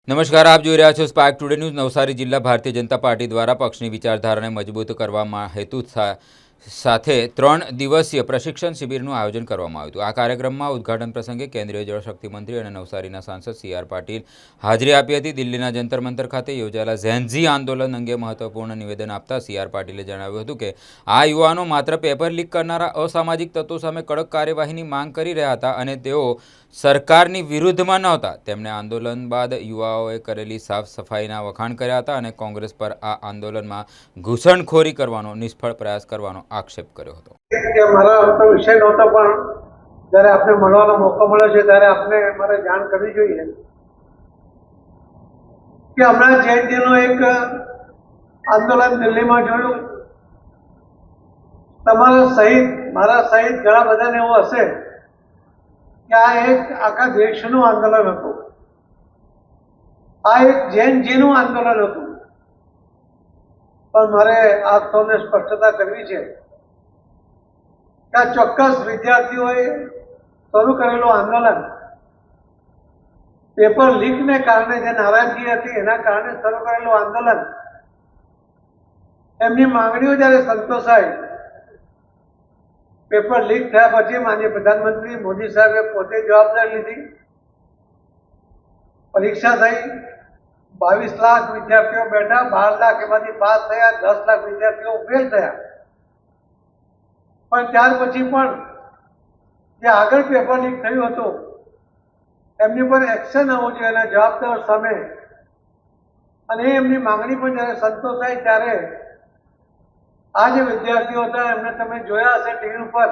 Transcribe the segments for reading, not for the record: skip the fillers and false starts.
નમસ્કાર, આપ જોઈ રહ્યા છો સ્પાર્ક ટુડે ન્યૂઝ। નવસારી જિલ્લા ભારતીય જનતા પાર્ટી દ્વારા પક્ષની વિચારધારાને મજબૂત કરવા હેતુ સાથે 3 દિવસીય પ્રશિક્ષણ શિબિરનું આયોજન કરવામાં આવ્યું હતું। આ કાર્યક્રમમાં ઉદ્ઘાટન પ્રસંગે કેન્દ્રીય જળશક્તિ મંત્રી અને નવસારીના સાંસદ CR પાટીલ હાજરી આપી હતી। દિલ્હીના જંતર મંતર ખાતે યોજાયેલા ઝેનઝી આંદોલન અંગે મહત્વપૂર્ણ નિવેદન આપતા CR પાટીલે જણાવ્યું હતું કે આ યુવાનો માત્ર પેપર લીક કરનારા અસામાજિક તત્વો સામે કડક કાર્યવાહીની માંગ કરી રહ્યા હતા અને તેઓ સરકારની વિરુદ્ધમાં નહોતા। તેમણે આંદોલન બાદ યુવાઓએ કરેલી સાફ સફાઈના વખાણ કર્યા હતા અને કોંગ્રેસ પર આ આંદોલનમાં ઘૂસણખોરી કરવાનો નિષ્ફળ પ્રયાસ કરવાનો આક્ષેપ કર્યો હતો। મારા તો વિષય નહોતો, પણ જ્યારે આપને મળવાનો મોકો મળ્યો છે ત્યારે આપને મારે જાણ કરવી જોઈએ કે હમણાં જેએનયુનું એક આંદોલન દિલ્હીમાં જોયું। તમારા સહિત, મારા સહિત ઘણા બધાને એવું હશે કે આ એક આખા દેશનું આંદોલન હતું, આ એક જેએનયુનું આંદોલન હતું। પણ મારે આપ સૌને સ્પષ્ટતા કરવી છે કે આ ચોક્કસ વિદ્યાર્થીઓએ શરૂ કરેલું આંદોલન પેપર લીકને કારણે, જે નારાજગી હતી એના કારણે શરૂ કરેલું આંદોલન, એમની માંગણીઓ જ્યારે સંતોષાય, પેપર લીક થયા પછી માનનીય પ્રધાનમંત્રી મોદી સાહેબે પોતે જવાબદારી લીધી। પરીક્ષા થઈ, 22 લાખ વિદ્યાર્થીઓ બેઠા, 12 લાખ એમાંથી પાસ થયા, 10 લાખ વિદ્યાર્થીઓ ફેલ થયા। પણ ત્યાર પછી પણ જે આગળ પેપર લીક થયું હતું એમની પર એક્શન આવવું જોઈએ એના જવાબદાર સામે, અને એમની માંગણી પણ જ્યારે સંતોષાય ત્યારે આ જે વિદ્યાર્થીઓ હતા એમને તમે જોયા હશે ટીવી ઉપર,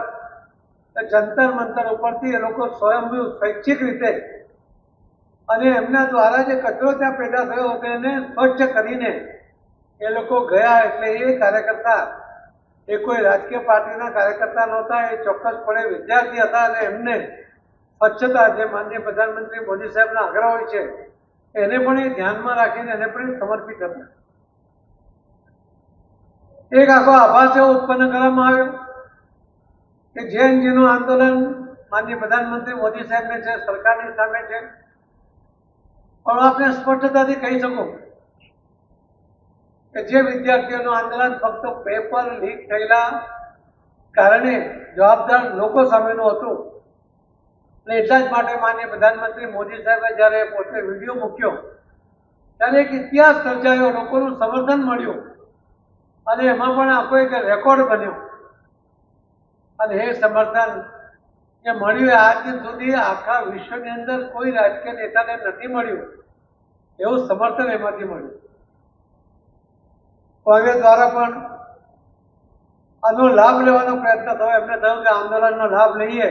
જંતર મંતર ઉપરથી એ લોકો સ્વયંભૂ સ્વૈચ્છિક રીતે અને એમના દ્વારા જે કચરો ત્યાં પેદા થયો હતો એને સ્વચ્છ કરીને એ લોકો ગયા। એટલે એ કાર્યકર્તા એ કોઈ રાજકીય પાર્ટીના કાર્યકર્તા નહોતા, એ ચોક્કસપણે વિદ્યાર્થી હતા અને એમને સ્વચ્છતા, જે માનનીય પ્રધાનમંત્રી મોદી સાહેબના આગ્રહ હોય છે એને પણ એ ધ્યાનમાં રાખીને એને પણ સમર્પિત હતા। એક આખો આભાસ એવો ઉત્પન્ન કરવામાં આવ્યો કે જેએનયુનું આંદોલન માનનીય પ્રધાનમંત્રી મોદી સાહેબને છે, સરકારની સામે છે। પણ આપણે સ્પષ્ટતાથી કહી શકું કે જે વિદ્યાર્થીઓનું આંદોલન ફક્ત પેપર લીક થયેલા કારણે જવાબદાર લોકો સામેનું હતું, અને એટલા જ માટે માનનીય પ્રધાનમંત્રી મોદી સાહેબે જ્યારે પોતે વિડીયો મૂક્યો ત્યારે એક ઇતિહાસ સર્જાયો, લોકોનું સમર્થન મળ્યું અને એમાં પણ આખો એક રેકોર્ડ બન્યો। અને એ સમર્થન જે મળ્યું આજ દિન સુધી આખા વિશ્વની અંદર કોઈ રાજકીય નેતાને નથી મળ્યું એવું સમર્થન એમાંથી મળ્યું। કોંગ્રેસ દ્વારા પણ આનો લાભ લેવાનો પ્રયત્ન થયો, એમને થયું કે આંદોલનનો લાભ લઈએ